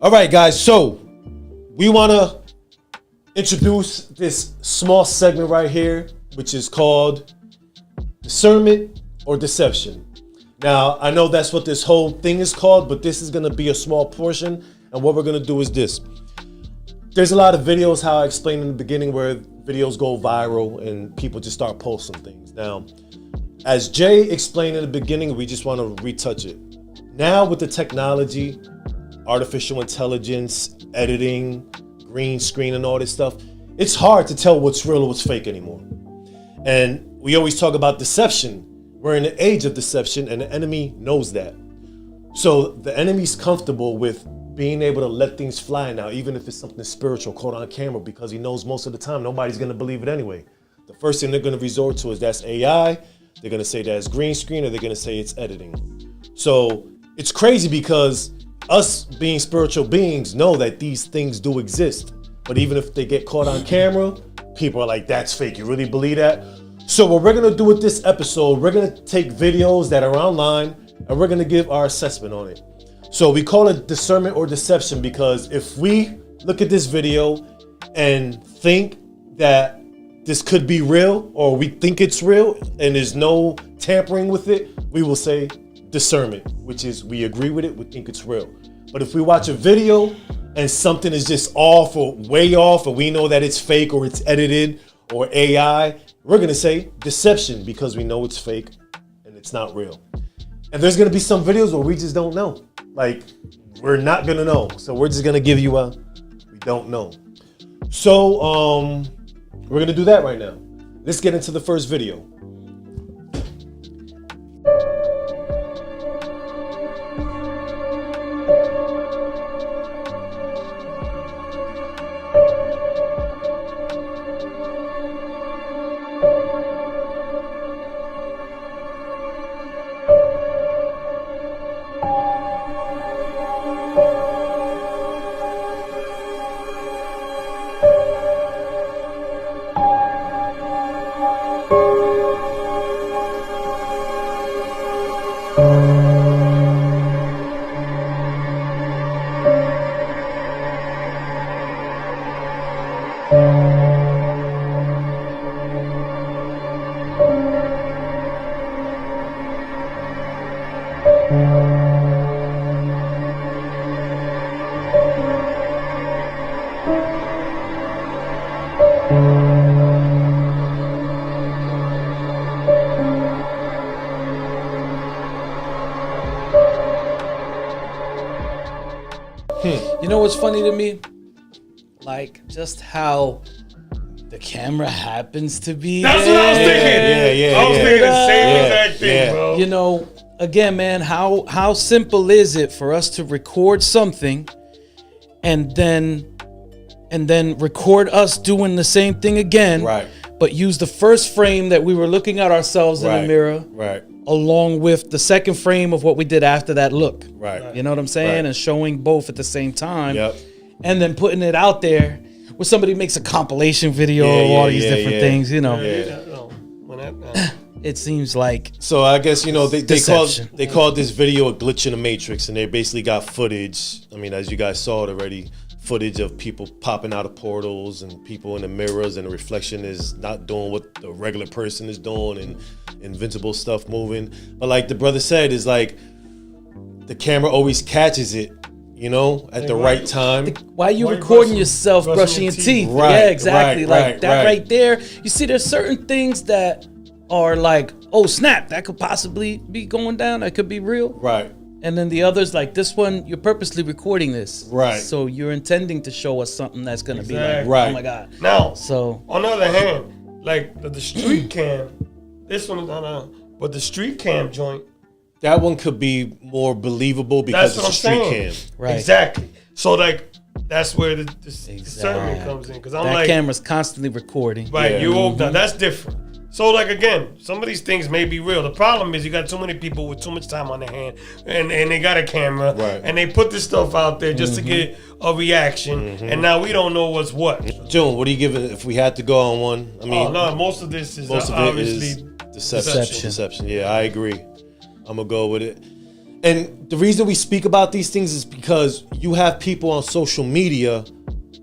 All right, guys. So we want to introduce this small segment right here, which is called Discernment or Deception. Now, I know that's what this whole thing is called, but this is going to be a small portion. And what we're going to do is this. There's a lot of videos, how I explained in the beginning, where videos go viral and people just start posting things. Now, as Jay explained in the beginning, we just want to retouch it. Now with the technology, artificial intelligence, editing, green screen and all this stuff, it's hard to tell what's real or what's fake anymore. And we always talk about deception. We're in the age of deception and the enemy knows that. So the enemy's comfortable with being able to let things fly now, even if it's something spiritual caught on camera, because he knows most of the time nobody's going to believe it anyway. The first thing they're going to resort to is that's AI. They're going to say that's green screen, or they're going to say it's editing. So it's crazy because us being spiritual beings know that these things do exist. But even if they get caught on camera, people are like, that's fake. You really believe that? So what we're going to do with this episode, we're going to take videos that are online and we're going to give our assessment on it. So we call it discernment or deception because if we look at this video and think that this could be real, or we think it's real and there's no tampering with it, we will say discernment, which is we agree with it, we think it's real. But if we watch a video and something is just off or way off, or we know that it's fake or it's edited or AI, we're gonna say deception because we know it's fake and it's not real. And there's gonna be some videos where we just don't know. Like, we're not gonna know. So we're just gonna give you a, we don't know. So, we're gonna do that right now. Let's get into the first video. You know what's funny to me? Like, just how the camera happens to be That's there. what I was thinking. I was thinking the same exact thing, bro. You know, again, man, how simple is it for us to record something and then record us doing the same thing again, Right. but use the first frame that we were looking at ourselves in the mirror, Right. along with the second frame of what we did after that look. Right. You know what I'm saying? Right. And showing both at the same time. Yep. And then putting it out there where somebody makes a compilation video of all these different things, you know. It seems like So I guess, you know, they Deception. called this video a glitch in the matrix, and they basically got footage. I mean, as you guys saw it already, footage of people popping out of portals and people in the mirrors, and the reflection is not doing what the regular person is doing, and invincible stuff moving. But like the brother said, is like the camera always catches it, you know, at the right time. why you Why you recording yourself brushing your teeth? Right, Yeah, exactly. right, Like right, that right. right there. You see, there's certain things that are like, oh snap, that could possibly be going down. That could be real. Right. And then the others, like this one, you're purposely recording this. Right. So you're intending to show us something that's going to be like, Exactly. Right. oh my God. Now, So, on the other hand, like the street cam, this one is not but the street cam joint, That one could be more believable because that's it's what a I'm street saying. cam. Right. Exactly. So like that's where the discernment Exactly. comes in, because I'm that like, camera's constantly recording. right, Yeah. you open that's different. So like again, some of these things may be real. The problem is you got too many people with too much time on their hand, and they got a camera, Right. and they put this stuff out there just to get a reaction, and now we don't know what's what. June, what do you give it if we had to go on one? I mean, Oh no, most of this is most of it obviously is deception. Deception. Yeah, I agree. I'm gonna go with it. And the reason we speak about these things is because you have people on social media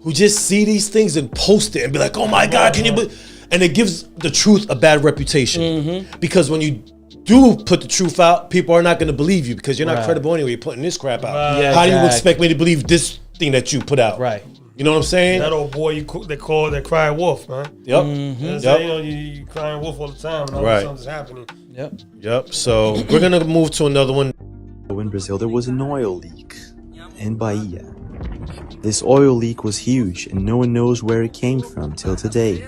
who just see these things and post it and be like, oh my God, can you believe? And it gives the truth a bad reputation. Because when you do put the truth out, people are not going to believe you because you're not credible anyway. You're putting this crap out. Yeah, How do you expect me to believe this thing that you put out? Right. You know what I'm saying? That old boy they cry wolf, man. Yep. You know, you crying wolf all the time, and all Right. something's happening. Yep. So we're gonna move to another one. In Brazil, there was an oil leak in Bahia. This oil leak was huge, and no one knows where it came from till today.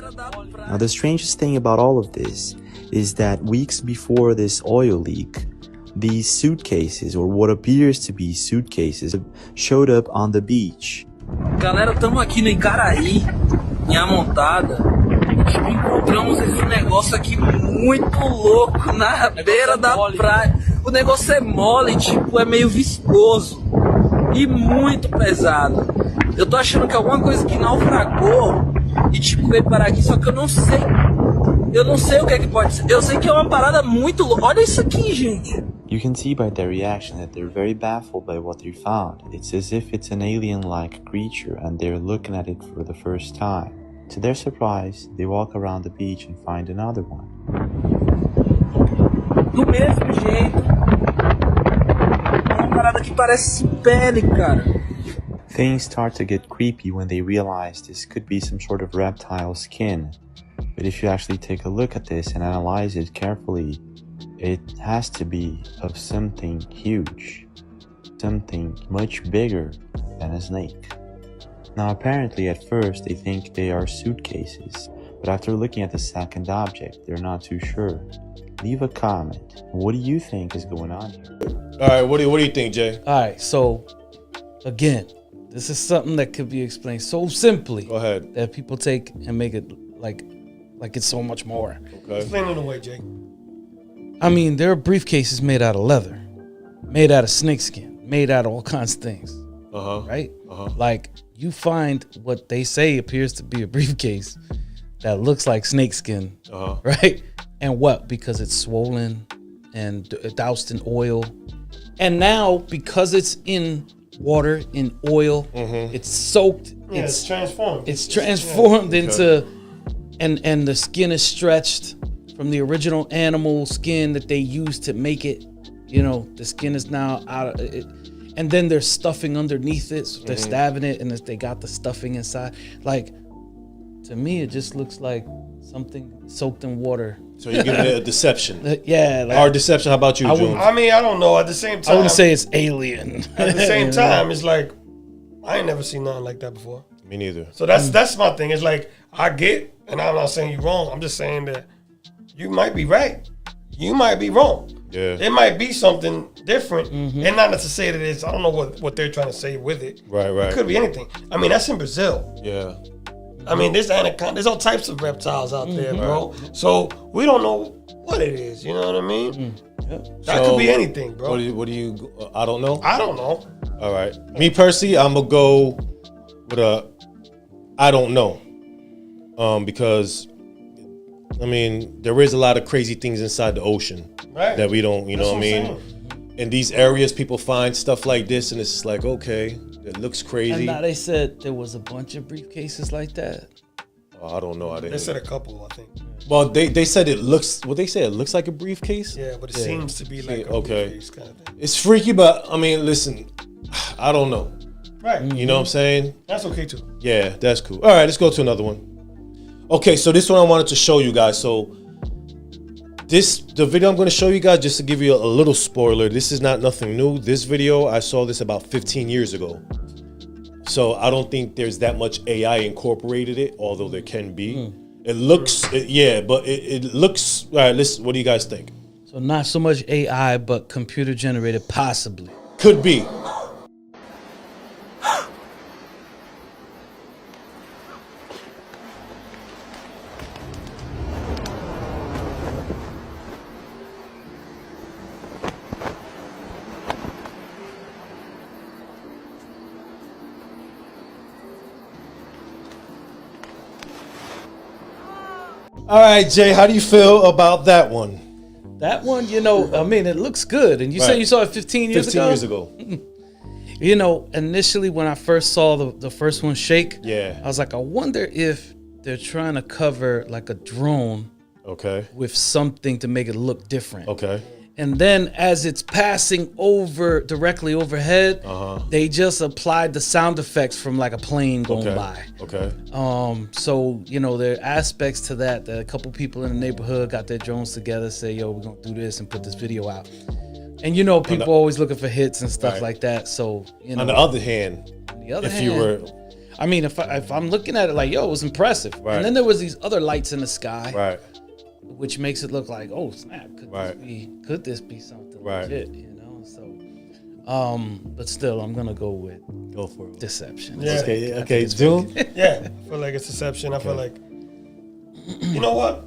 Now, the strangest thing about all of this is that weeks before this oil leak, these suitcases, or what appears to be suitcases, showed up on the beach. Galera, estamos aqui no Icaraí, em Amontada. Encontramos esse negócio aqui muito louco na beira da praia. O negócio é mole, tipo, é meio viscoso e muito pesado. Eu tô achando que é alguma coisa que naufragou e tipo veio parar aqui, só que eu não sei. Eu não sei o que é que pode ser. Eu sei que é uma parada muito louca. Olha isso aqui, gente. You can see by their reaction that they're very baffled by what they found. It's as if it's an alien-like creature and they're looking at it for the first time. To their surprise, they walk around the beach and find another one. Do mesmo jeito. É uma parada que parece pele, cara. Things start to get creepy when they realize this could be some sort of reptile skin. But if you actually take a look at this and analyze it carefully, it has to be of something huge, something much bigger than a snake. Now apparently at first they think they are suitcases, but after looking at the second object, they're not too sure. Leave a comment. What do you think is going on here? All right, what do you think, Jay? All right, so again, this is something that could be explained so simply. Go ahead. That people take and make it like it's so much more. Okay. Explain it away, Jay. I mean, there are briefcases made out of leather, made out of snakeskin, made out of all kinds of things. Right? Like, you find what they say appears to be a briefcase that looks like snakeskin, right? And what? Because it's swollen and doused in oil. And now, because it's in water, in oil, it's soaked. Yeah, it's transformed. It's transformed into, and the skin is stretched from the original animal skin that they used to make it. You know, the skin is now out of it. And then they're stuffing underneath it. So they're stabbing it and they got the stuffing inside. Like, to me, it just looks like something soaked in water. So you're giving it a deception. Yeah. Like, Our deception. How about you, June? I mean, I don't know. At the same time, I wouldn't say it's alien. At the same time, it's like I ain't never seen nothing like that before. Me neither. So that's my thing. It's like I get, and I'm not saying you're wrong. I'm just saying that you might be right. You might be wrong. Yeah. It might be something different, and not to say that it's. I don't know what they're trying to say with it. Right. It could be anything. I mean, that's in Brazil. Yeah. I mean, there's anaconda. There's all types of reptiles out there, bro. So we don't know what it is. You know what I mean? That could be anything, bro. What do you? I don't know. I don't know. All right. Me personally, I'm gonna go with I don't know, because I mean there is a lot of crazy things inside the ocean that we don't. You know what I mean? In these areas, people find stuff like this, and it's just like, okay, it looks crazy. And now they said there was a bunch of briefcases like that. I don't know. They said a couple, I think. Well, they said it looks. What they said, it looks like a briefcase. Yeah, but it seems to be like a briefcase kind of thing. It's freaky, but I mean, listen, I don't know. Right. You know what I'm saying? That's okay too. Yeah, that's cool. All right, let's go to another one. Okay, so this one I wanted to show you guys. So the video I'm going to show you guys, just to give you a little spoiler, this is not nothing new. This video, I saw this about 15 years ago. So I don't think there's that much AI incorporated it, although there can be. It looks, but it looks, all right, what do you guys think? So not so much AI, but computer generated, possibly. Could be. All right, Jay, how do you feel about that one? That one, you know, I mean, it looks good. And you say you saw it 15 years 15 ago? years ago. You know, initially when I first saw the first one shake, Yeah. I was like, I wonder if they're trying to cover like a drone Okay. with something to make it look different. Okay. And then as it's passing over directly overhead, they just applied the sound effects from like a plane going by. Okay. So, you know, there are aspects to that a couple people in the neighborhood got their drones together, say, yo, we're going to do this and put this video out. And, you know, people always looking for hits and stuff like that. So, you know. On the other hand, you were... I mean, if I'm looking at it like, yo, it was impressive. Right. And then there was these other lights in the sky. Right. Which makes it look like, oh snap, could this be something legit, you know? So but still I'm gonna go for it. Deception. Yeah. Okay, June? Yeah, I feel like it's deception. I feel like, you know what?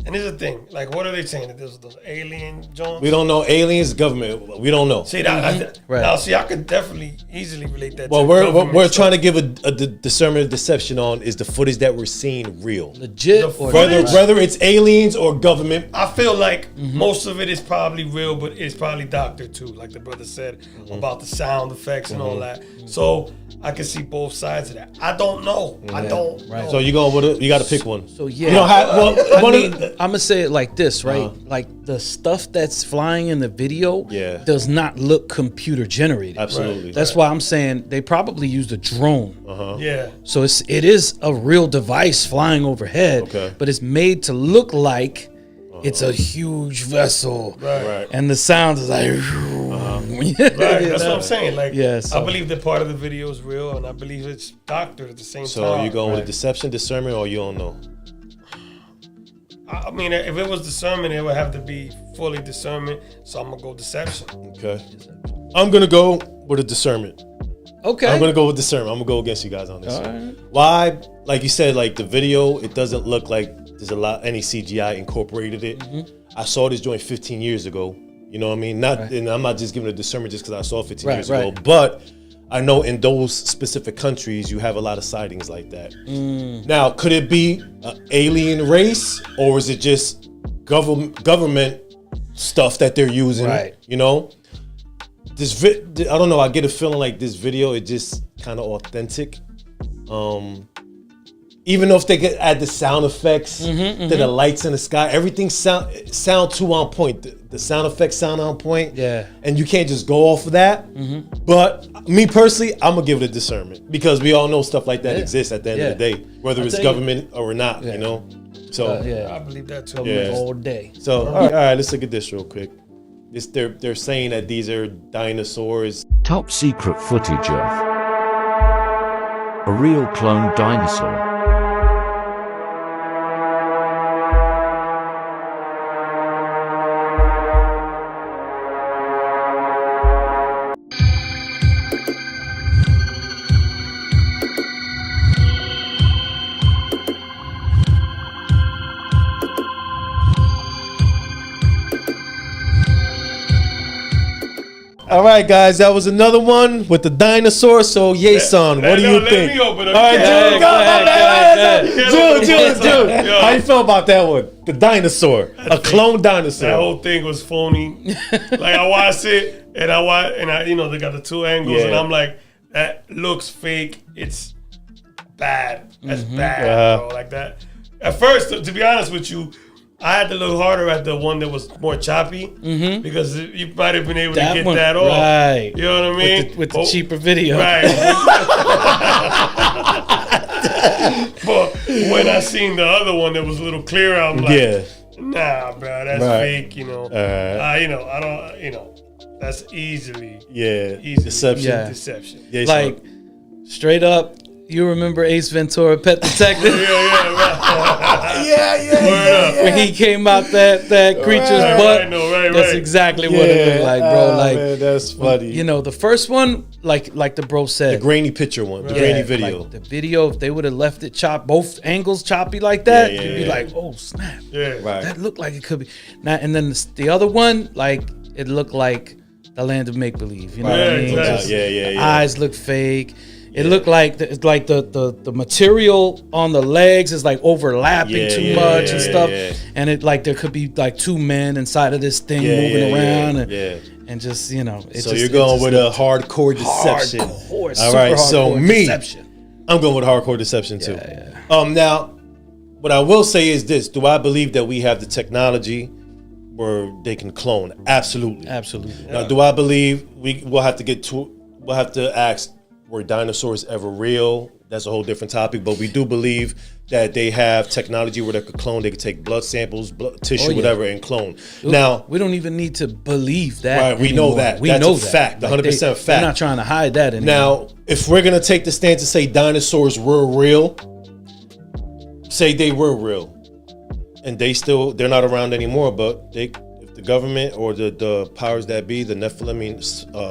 And here's the thing, like, what are they saying? That there's those alien Jones? We don't know. Aliens, government. We don't know. See, now, see, I could definitely easily relate that Well, to we're government stuff. trying to give a discernment of deception on is the footage that we're seeing real. Legit The or footage- Whether it's aliens or government. I feel like most of it is probably real, but it's probably doctored too, like the brother said about the sound effects and all that. So I can see both sides of that. I don't know. I don't know. So you going with it? You got to pick one. So yeah. You don't have, I mean, I'm gonna say it like this, right? Like the stuff that's flying in the video does not look computer generated. Absolutely. That's why I'm saying they probably used a drone. Yeah. So it is a real device flying overhead, but it's made to look like it's a huge vessel. Right. And the sound is like Right, that's what I'm saying. Like, so- I believe that part of the video is real, and I believe it's doctored at the same time. So you going with deception, discernment, or you don't know? I mean, if it was discernment, it would have to be fully discernment. So I'm gonna go deception. Okay. I'm gonna go with a discernment. Okay. I'm gonna go with discernment. I'm gonna go against you guys on this. All one. right. Why? Like you said, like the video, it doesn't look like there's any CGI incorporated it. I saw this joint 15 years ago. You know what I mean? And I'm not just giving a discernment just because I saw it 15 years ago. But I know in those specific countries, you have a lot of sightings like that. Now, could it be an alien race, or is it just government stuff that they're using? Right. You know, I don't know. I get a feeling like this video is just kind of authentic. Even though if they could add the sound effects to the lights in the sky, everything sound too on point. The sound effects sound on point. Yeah. And you can't just go off of that. But me personally, I'm gonna give it a discernment because we all know stuff like that exists at the end of the day, whether it's government or not. You know. So I believe that too. All day. So all right, let's look at this real quick. They're saying that these are dinosaurs. Top secret footage of a real clone dinosaur. All right, guys, that was another one with the dinosaur. So, Yason, what do you think? Let me open up. All right, June, go ahead. June. How you feel about that one? The dinosaur, a clone dinosaur. That whole thing was phony. Like I watched it, and I, you know, they got the two angles, and I'm like, that looks fake. It's bad. That's bad, bro. Like that. At first, to be honest with you, I had to look harder at the one that was more choppy because you might have been able to get that off. Right. You know what I mean? With the cheaper video. Right. But when I seen the other one that was a little clearer, I'm like, nah, bro, that's fake. You know, you know, I don't. You know, that's easily deception. Yeah. deception. Yeah, Like straight up. You remember Ace Ventura, Pet Detective? When he came out that creature's butt. That's exactly what it looked like, bro. Like man, that's funny. You know, the first one, like the bro said, the grainy picture one, the grainy video. Like the video, if they would have left it chopped, both angles choppy like that, you'd be like, oh snap. Yeah. Right. That looked like it could be. Now and then the other one, like it looked like the land of make believe. You know Right. what I mean? Yeah, Just yeah. the eyes look fake. It looked like the material on the legs is like overlapping too much and stuff. Yeah. And it like there could be like two men inside of this thing moving around and just So you're going with a hardcore deception. Hardcore, all right. So me, deception. I'm going with hardcore deception too. Yeah. Now, what I will say is this: do I believe that we have the technology where they can clone? Absolutely. Now, do I believe we'll have to ask, were dinosaurs ever real? That's a whole different topic. But we do believe that they have technology where they could clone. They could take blood samples, blood tissue, whatever, and clone. Now, we don't even need to believe that. right? We anymore. know that. We That's know a fact. 100% fact. They're not trying to hide that anymore. Now, if we're gonna take the stance and say dinosaurs were real, say they were real, and they're not around anymore, but if the government or the powers that be, the Nephilim,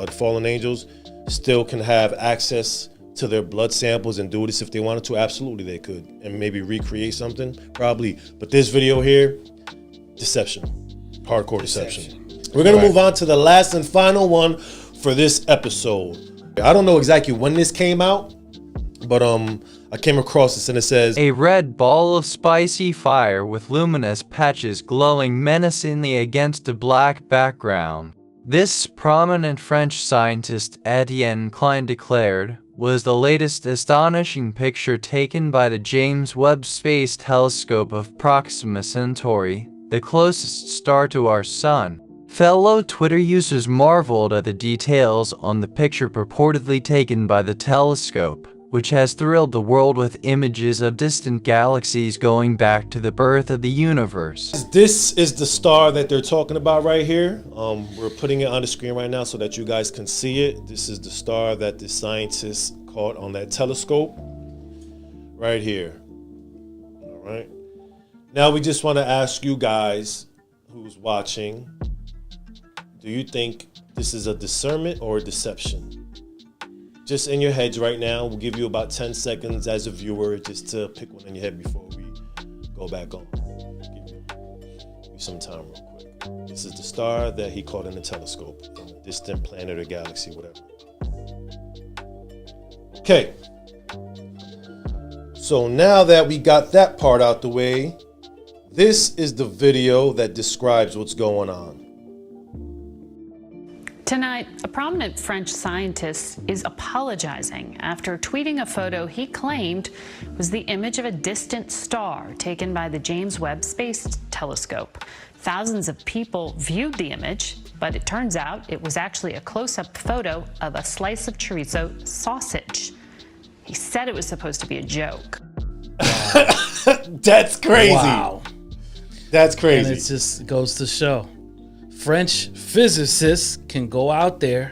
the fallen angels, still can have access to their blood samples and do this if they wanted to, absolutely they could, and maybe recreate something, probably. But this video here, deception, hardcore deception. We're gonna move on to the last and final one for this episode. I don't know exactly when this came out, but I came across this and it says, a red ball of spicy fire with luminous patches glowing menacingly against a black background. This prominent French scientist, Etienne Klein, declared, was the latest astonishing picture taken by the James Webb Space Telescope of Proxima Centauri, the closest star to our sun. Fellow Twitter users marveled at the details on the picture purportedly taken by the telescope, which has thrilled the world with images of distant galaxies going back to the birth of the universe. this is the star that they're talking about right here. We're putting it on the screen right now so that you guys can see it. This is the star that the scientists caught on that telescope right here. All right. Now we just want to ask you guys who's watching, do you think this is a discernment or a deception? Just in your heads right now. We'll give you about 10 seconds as a viewer just to pick one in your head before we go back on. Give you some time real quick. This is the star that he caught in the telescope, in a distant planet or galaxy, whatever. Okay. So now that we got that part out the way, this is the video that describes what's going on. Tonight, a prominent French scientist is apologizing after tweeting a photo he claimed was the image of a distant star taken by the James Webb Space Telescope. Thousands of people viewed the image, but it turns out it was actually a close-up photo of a slice of chorizo sausage. He said it was supposed to be a joke. That's crazy. Wow. That's crazy. And it just goes to show. French physicists can go out there,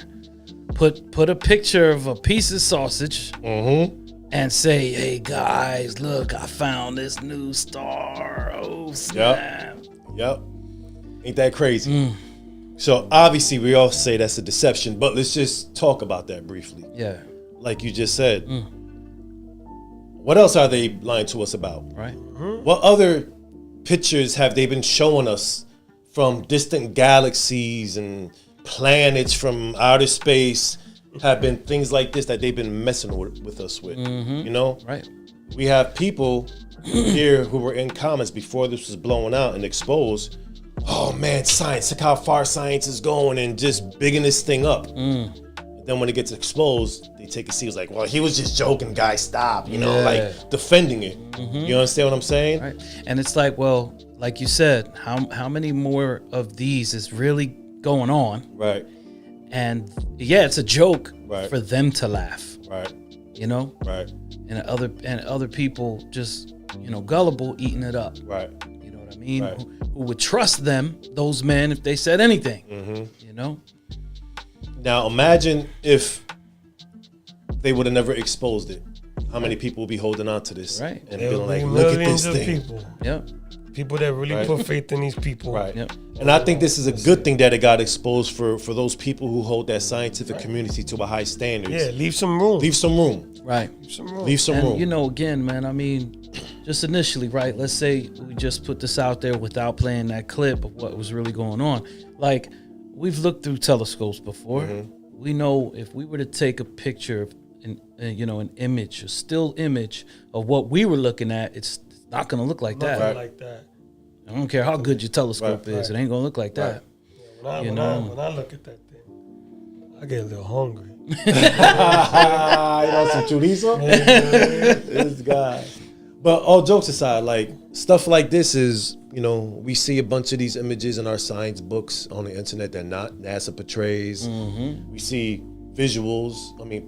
put a picture of a piece of sausage, and say, "Hey guys, look, I found this new star." Oh snap! Yep. Ain't that crazy? So obviously we all say that's a deception, but let's just talk about that briefly. Yeah. Like you just said. What else are they lying to us about? Right. What other pictures have they been showing us from distant galaxies and planets from outer space? Have been things like this that they've been messing with us with, you know? Right. We have people here who were in comments before this was blown out and exposed. Oh man, science, look how far science is going and just bigging this thing up. Then when it gets exposed, they take it serious, like, well, he was just joking, guys, stop, you know, like defending it. You understand what I'm saying? Right. And it's like, well, like you said, how many more of these is really going on? Right. And yeah, it's a joke Right. for them to laugh. Right. You know? Right. And other people just, gullible eating it up. Right. You know what I mean? Right. Who would trust them, those men, if they said anything. You know? Now imagine if they would have never exposed it. How many people would be holding on to this? Right. And There being will like, be look at millions this of thing. people. Yep. People that really Right. put faith in these people. Right. Yep. And I think this is a good thing that it got exposed for those people who hold that scientific community to a high standard. Yeah, leave some room. Leave some room. Right. some room. Leave some room. And again, man, I mean, just initially, right? Let's say we just put this out there without playing that clip of what was really going on. Like, we've looked through telescopes before. Mm-hmm. We know if we were to take a picture of an image, a still image of what we were looking at, it's not going to look like that. Nothing like that. I don't care how good your telescope is, it ain't going to look like that. Yeah, when I look at that thing, I get a little hungry. You want some chorizo? This guy. But all jokes aside, like stuff like this is, we see a bunch of these images in our science books on the internet that NASA portrays. Mm-hmm. We see visuals,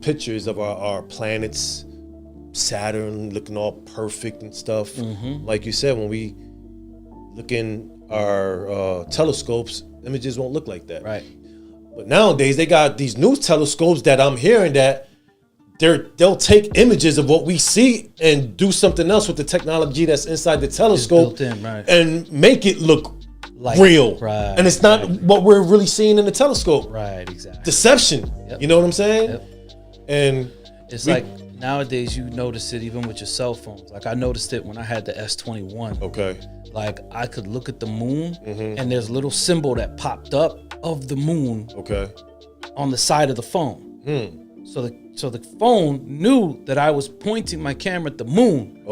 pictures of our planets, Saturn looking all perfect and stuff. Mm-hmm. Like you said, when we look in our telescopes, images won't look like that. Right. But nowadays they got these new telescopes that I'm hearing that they'll take images of what we see and do something else with the technology that's inside the telescope built in, right, and make it look like real. Right. And it's not what we're really seeing in the telescope. Right, exactly. Deception. Yep. You know what I'm saying? Yep. And it's like nowadays you notice it even with your cell phones. Like I noticed it when I had the S21. Okay. Like I could look at the moon and there's a little symbol that popped up of the moon on the side of the phone. So the phone knew that I was pointing my camera at the moon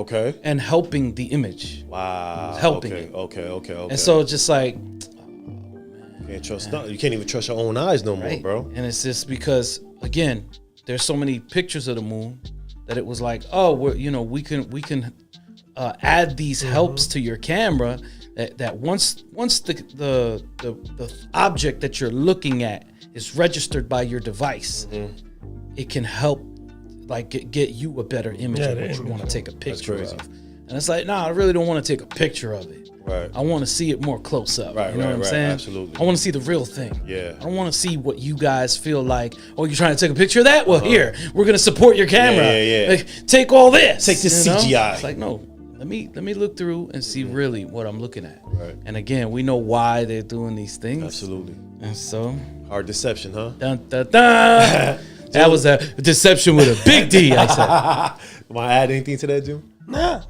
and helping the image. Wow. Helping it. Okay. And so it's just like, can't trust you can't even trust your own eyes no more, bro. And it's just because, again, there's so many pictures of the moon that it was like, oh, we can add these helps to your camera that once the object that you're looking at is registered by your device, it can help like get you a better image of what you want to take a picture of. And it's like, I really don't want to take a picture of it. Right. I want to see it more close up. Right, you know what I'm saying? Absolutely. I want to see the real thing. Yeah. I don't want to see what you guys feel like. Oh, you're trying to take a picture of that? Well, here, we're gonna support your camera. Yeah. Like, take all this. Take this CGI. It's like, no. Let me look through and see really what I'm looking at. Right. And again, we know why they're doing these things. Absolutely. And so hard deception, huh? Dun, dun, dun. That was a deception with a big D, I said. Want to add anything to that, Jim? Nah.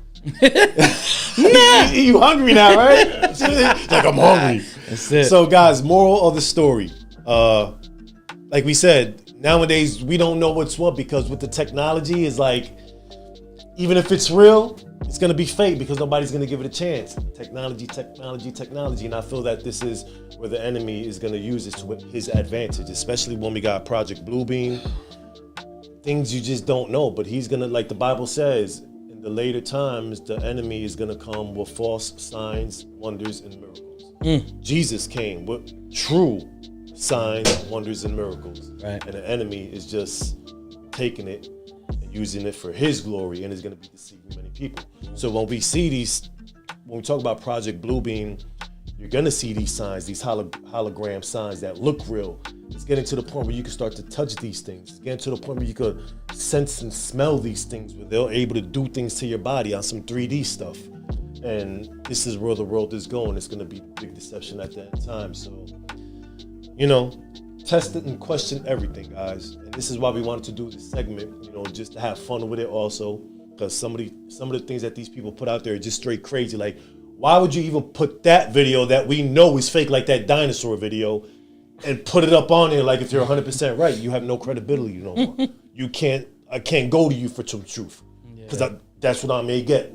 You hungry now, right? Like, I'm hungry. That's it. So, guys, moral of the story. Like we said, nowadays we don't know what's what because with the technology, is like, even if it's real, it's gonna be fake because nobody's gonna give it a chance. Technology. And I feel that this is where the enemy is gonna use this to his advantage, especially when we got Project Bluebeam. Things you just don't know, but he's gonna, like the Bible says, in the later times, the enemy is gonna come with false signs, wonders, and miracles. Jesus came with true signs, wonders, and miracles. Right. And the enemy is just taking it and using it for his glory, and is gonna be deceiving many people. So when we talk about Project Bluebeam, you're gonna see these signs, these hologram signs that look real. It's getting to the point where you can start to touch these things. It's getting to the point where you could sense and smell these things, where they're able to do things to your body on some 3D stuff. And this is where the world is going. It's gonna be big deception at that time. So, test it and question everything, guys. And this is why we wanted to do this segment, just to have fun with it also. Because some of the things that these people put out there are just straight crazy. Like, why would you even put that video that we know is fake, like that dinosaur video, and put it up on there like if you're 100% right? You have no credibility no more. I can't go to you for some truth. Because that's what I may get.